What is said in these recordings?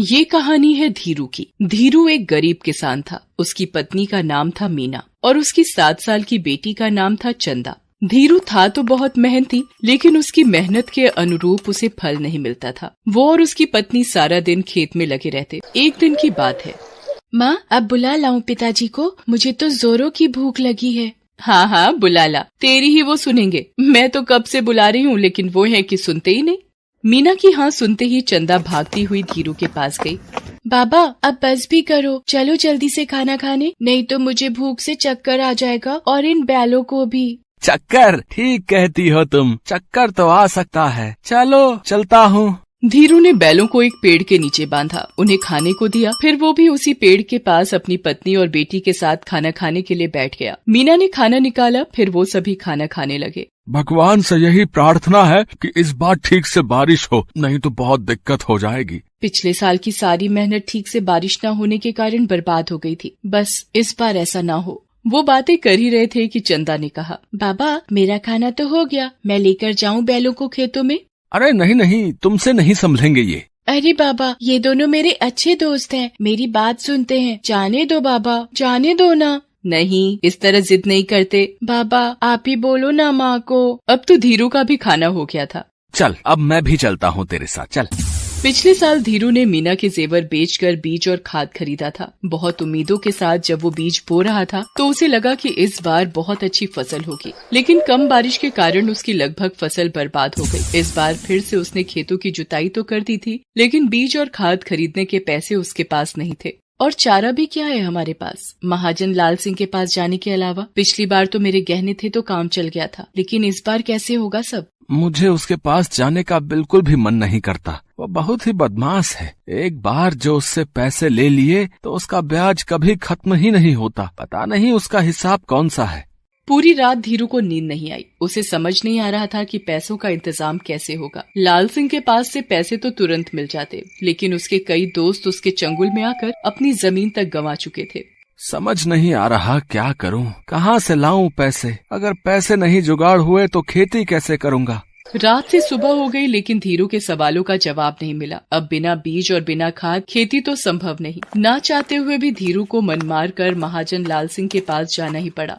ये कहानी है धीरू की। धीरू एक गरीब किसान था। उसकी पत्नी का नाम था मीना और उसकी 7 साल की बेटी का नाम था चंदा। धीरू था तो बहुत मेहनती, लेकिन उसकी मेहनत के अनुरूप उसे फल नहीं मिलता था। वो और उसकी पत्नी सारा दिन खेत में लगे रहते। एक दिन की बात है। माँ, अब बुला लाऊं पिताजी को? मुझे तो जोरों की भूख लगी है। हाँ हाँ बुला ला, तेरी ही वो सुनेंगे। मैं तो कब से बुला रही हूँ, लेकिन वो है कि सुनते ही नहीं। मीना की हाँ सुनते ही चंदा भागती हुई धीरू के पास गई। बाबा, अब बस भी करो, चलो जल्दी से खाना खाने, नहीं तो मुझे भूख से चक्कर आ जाएगा और इन बैलों को भी। चक्कर? ठीक कहती हो तुम, चक्कर तो आ सकता है। चलो चलता हूँ। धीरू ने बैलों को एक पेड़ के नीचे बांधा, उन्हें खाने को दिया। फिर वो भी उसी पेड़ के पास अपनी पत्नी और बेटी के साथ खाना खाने के लिए बैठ गया। मीना ने खाना निकाला, फिर वो सभी खाना खाने लगे। भगवान से यही प्रार्थना है कि इस बार ठीक से बारिश हो, नहीं तो बहुत दिक्कत हो जाएगी। पिछले साल की सारी मेहनत ठीक से बारिश न होने के कारण बर्बाद हो गई थी। बस इस बार ऐसा ना हो। वो बातें कर ही रहे थे कि चंदा ने कहा, बाबा मेरा खाना तो हो गया, मैं लेकर जाऊं बैलों को खेतों में? अरे नहीं नहीं, तुमसे नहीं संभलेंगे ये। अरे बाबा, ये दोनों मेरे अच्छे दोस्त हैं, मेरी बात सुनते हैं, जाने दो बाबा, जाने दो ना। नहीं, इस तरह जिद नहीं करते। बाबा आप ही बोलो ना माँ को। अब तो धीरू का भी खाना हो गया था। चल अब मैं भी चलता हूँ तेरे साथ, चल। पिछले साल धीरू ने मीना के जेवर बेचकर बीज और खाद खरीदा था। बहुत उम्मीदों के साथ जब वो बीज बो रहा था तो उसे लगा कि इस बार बहुत अच्छी फसल होगी, लेकिन कम बारिश के कारण उसकी लगभग फसल बर्बाद हो गई। इस बार फिर से उसने खेतों की जुताई तो कर दी थी, लेकिन बीज और खाद खरीदने के पैसे उसके पास नहीं थे। और चारा भी क्या है हमारे पास, महाजन लाल सिंह के पास जाने के अलावा। पिछली बार तो मेरे गहने थे तो काम चल गया था, लेकिन इस बार कैसे होगा सब? मुझे उसके पास जाने का बिल्कुल भी मन नहीं करता। वो बहुत ही बदमाश है। एक बार जो उससे पैसे ले लिए तो उसका ब्याज कभी खत्म ही नहीं होता। पता नहीं उसका हिसाब कौन सा है। पूरी रात धीरू को नींद नहीं आई। उसे समझ नहीं आ रहा था कि पैसों का इंतजाम कैसे होगा। लाल सिंह के पास से पैसे तो तुरंत मिल जाते, लेकिन उसके कई दोस्त उसके चंगुल में आकर अपनी जमीन तक गंवा चुके थे। समझ नहीं आ रहा क्या करूं, कहां से लाऊं पैसे। अगर पैसे नहीं जुगाड़ हुए तो खेती कैसे करूंगा। रात से सुबह हो गई, लेकिन धीरू के सवालों का जवाब नहीं मिला। अब बिना बीज और बिना खाद खेती तो संभव नहीं। ना चाहते हुए भी धीरू को मन मार कर महाजन लाल सिंह के पास जाना ही पड़ा।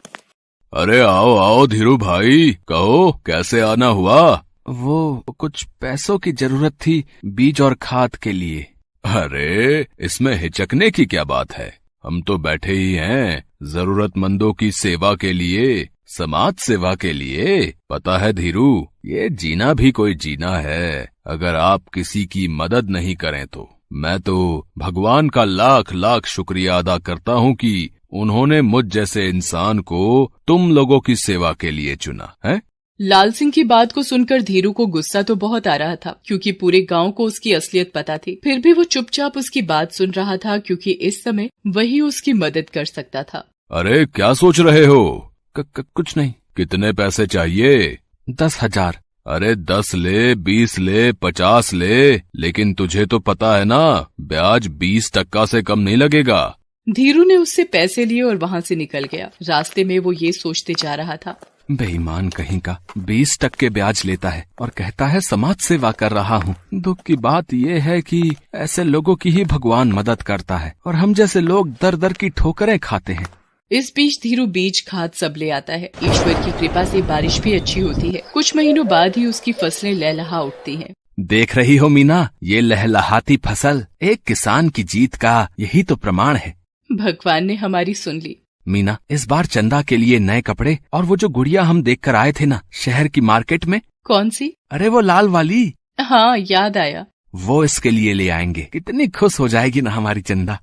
अरे आओ आओ धीरू भाई, कहो कैसे आना हुआ? वो कुछ पैसों की जरूरत थी बीज और खाद के लिए। अरे इसमें हिचकने की क्या बात है, हम तो बैठे ही हैं जरूरतमंदों की सेवा के लिए, समाज सेवा के लिए। पता है धीरू, ये जीना भी कोई जीना है। अगर आप किसी की मदद नहीं करें तो मैं तो भगवान का लाख लाख शुक्रिया अदा करता हूँ कि उन्होंने मुझ जैसे इंसान को तुम लोगों की सेवा के लिए चुना है। लाल सिंह की बात को सुनकर धीरू को गुस्सा तो बहुत आ रहा था, क्योंकि पूरे गांव को उसकी असलियत पता थी। फिर भी वो चुपचाप उसकी बात सुन रहा था, क्योंकि इस समय वही उसकी मदद कर सकता था। अरे क्या सोच रहे हो? कुछ नहीं। कितने पैसे चाहिए? 10,000। अरे 10 ले, 20 ले, 50 ले, लेकिन तुझे तो पता है ना ब्याज 20% से कम नहीं लगेगा। धीरू ने उससे पैसे लिए और वहाँ से निकल गया। रास्ते में वो ये सोचते जा रहा था, बेईमान कहीं का, 20% ब्याज लेता है और कहता है समाज सेवा कर रहा हूँ। दुख की बात ये है कि ऐसे लोगों की ही भगवान मदद करता है और हम जैसे लोग दर दर की ठोकरें खाते हैं। इस बीच धीरू बीज खाद सब ले आता है। ईश्वर की कृपा से बारिश भी अच्छी होती है। कुछ महीनों बाद ही उसकी फसलें लहलहा उठती हैं। देख रही हो मीना, ये लहलहाती फसल एक किसान की जीत का यही तो प्रमाण है। भगवान ने हमारी सुन ली। मीना, इस बार चंदा के लिए नए कपड़े और वो जो गुड़िया हम देख कर आए थे ना शहर की मार्केट में। कौन सी? अरे वो लाल वाली। हाँ याद आया। वो इसके लिए ले आएंगे। कितनी खुश हो जाएगी ना हमारी चंदा।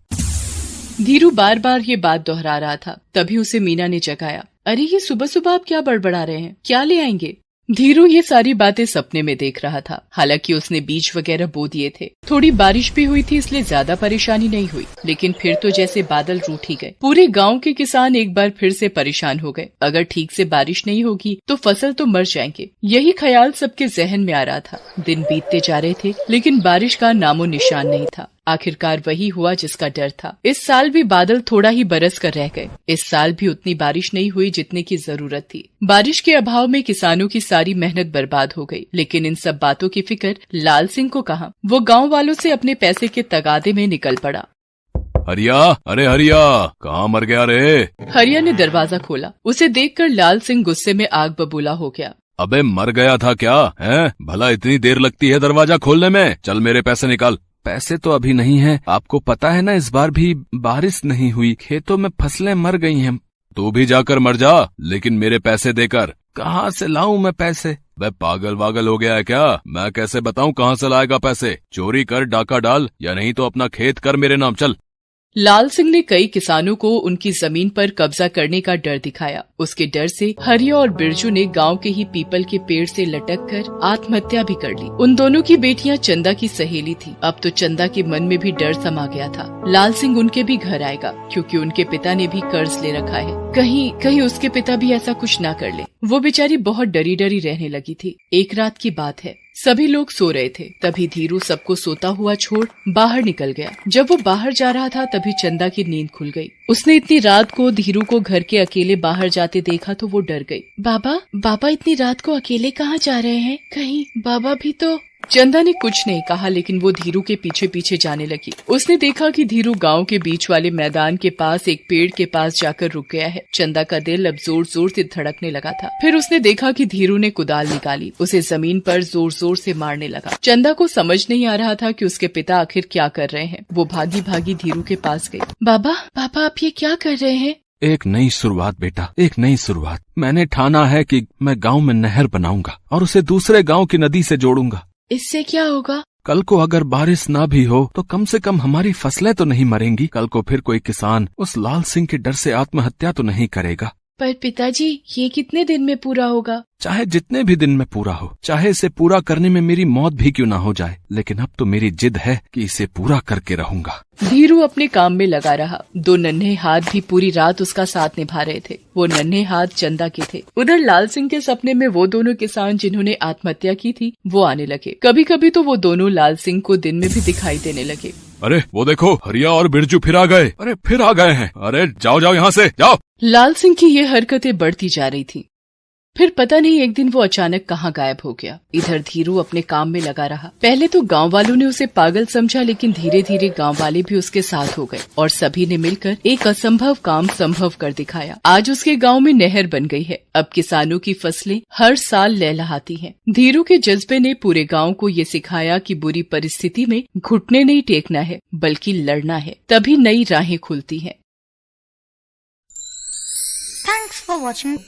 धीरू बार बार ये बात दोहरा रहा था। तभी उसे मीना ने जगाया। अरे ये सुबह सुबह आप क्या बड़बड़ा रहे हैं, क्या ले आएंगे? धीरू ये सारी बातें सपने में देख रहा था। हालांकि उसने बीज वगैरह बो दिए थे। थोड़ी बारिश भी हुई थी, इसलिए ज्यादा परेशानी नहीं हुई, लेकिन फिर तो जैसे बादल रूठ ही गए। पूरे गांव के किसान एक बार फिर से परेशान हो गए। अगर ठीक से बारिश नहीं होगी तो फसल तो मर जाएंगे। यही ख्याल सबके जहन में आ रहा था। दिन बीतते जा रहे थे, लेकिन बारिश का नामो निशान नहीं था। आखिरकार वही हुआ जिसका डर था। इस साल भी बादल थोड़ा ही बरस कर रह गए। इस साल भी उतनी बारिश नहीं हुई जितने की जरूरत थी। बारिश के अभाव में किसानों की सारी मेहनत बर्बाद हो गई। लेकिन इन सब बातों की फिक्र लाल सिंह को कहाँ। वो गाँव वालों से अपने पैसे के तगादे में निकल पड़ा। हरिया, अरे हरिया, कहाँ मर गया रे? हरिया ने दरवाजा खोला। उसे देखकर लाल सिंह गुस्से में आग बबूला हो गया। अबे मर गया था क्या? हैं? भला इतनी देर लगती है दरवाजा खोलने में? चल मेरे पैसे निकाल। पैसे तो अभी नहीं है, आपको पता है ना इस बार भी बारिश नहीं हुई, खेतों में फसलें मर गई हैं। तू भी जाकर मर जा, लेकिन मेरे पैसे देकर। कहाँ से लाऊं मैं पैसे? बे पागल वागल हो गया है क्या? मैं कैसे बताऊं कहाँ से लाएगा पैसे? चोरी कर, डाका डाल, या नहीं तो अपना खेत कर मेरे नाम। चल। लाल सिंह ने कई किसानों को उनकी जमीन पर कब्जा करने का डर दिखाया। उसके डर से हरिया और बिरजू ने गांव के ही पीपल के पेड़ से लटक कर आत्महत्या भी कर ली। उन दोनों की बेटियां चंदा की सहेली थी। अब तो चंदा के मन में भी डर समा गया था, लाल सिंह उनके भी घर आएगा, क्योंकि उनके पिता ने भी कर्ज ले रखा है। कहीं उसके पिता भी ऐसा कुछ ना कर ले। वो बेचारी बहुत डरी डरी रहने लगी थी। एक रात की बात है, सभी लोग सो रहे थे, तभी धीरू सबको सोता हुआ छोड़ बाहर निकल गया। जब वो बाहर जा रहा था तभी चंदा की नींद खुल गई। उसने इतनी रात को धीरू को घर के अकेले बाहर जाते देखा तो वो डर गई। बाबा इतनी रात को अकेले कहाँ जा रहे हैं? कहीं बाबा भी तो। चंदा ने कुछ नहीं कहा, लेकिन वो धीरू के पीछे पीछे जाने लगी। उसने देखा कि धीरू गांव के बीच वाले मैदान के पास एक पेड़ के पास जाकर रुक गया है। चंदा का दिल अब जोर जोर से धड़कने लगा था। फिर उसने देखा कि धीरू ने कुदाल निकाली, उसे जमीन पर जोर जोर से मारने लगा। चंदा को समझ नहीं आ रहा था कि उसके पिता आखिर क्या कर रहे हैं। वो भागी भागी धीरू के पास गई। बाबा आप ये क्या कर रहे हैं? एक नई शुरुआत बेटा, एक नई शुरुआत। मैंने ठाना है कि मैं गांव में नहर बनाऊंगा और उसे दूसरे गांव की नदी से जोड़ूंगा। इससे क्या होगा? कल को अगर बारिश ना भी हो तो कम से कम हमारी फसलें तो नहीं मरेंगी। कल को फिर कोई किसान उस लाल सिंह के डर से आत्महत्या तो नहीं करेगा। पर पिताजी, ये कितने दिन में पूरा होगा? चाहे जितने भी दिन में पूरा हो, चाहे इसे पूरा करने में मेरी मौत भी क्यों ना हो जाए, लेकिन अब तो मेरी जिद है कि इसे पूरा करके रहूंगा। धीरू अपने काम में लगा रहा। दो नन्हे हाथ भी पूरी रात उसका साथ निभा रहे थे। वो नन्हे हाथ चंदा के थे। उधर लाल सिंह के सपने में वो दोनों किसान जिन्होंने आत्महत्या की थी वो आने लगे। कभी कभी तो वो दोनों लाल सिंह को दिन में भी दिखाई देने लगे। अरे वो देखो, हरिया और बिरजू फिर आ गए। अरे फिर आ गए हैं। अरे जाओ जाओ यहाँ से जाओ। लाल सिंह की ये हरकतें बढ़ती जा रही थी। फिर पता नहीं एक दिन वो अचानक कहाँ गायब हो गया। इधर धीरू अपने काम में लगा रहा। पहले तो गांव वालों ने उसे पागल समझा, लेकिन धीरे धीरे गांव वाले भी उसके साथ हो गए और सभी ने मिलकर एक असंभव काम संभव कर दिखाया। आज उसके गांव में नहर बन गई है। अब किसानों की फसलें हर साल लहलहाती हैं। धीरू के जज्बे ने पूरे गाँव को ये सिखाया कि बुरी परिस्थिति में घुटने नहीं टेकना है, बल्कि लड़ना है, तभी नई राहें खुलती हैं। Thanks for watching.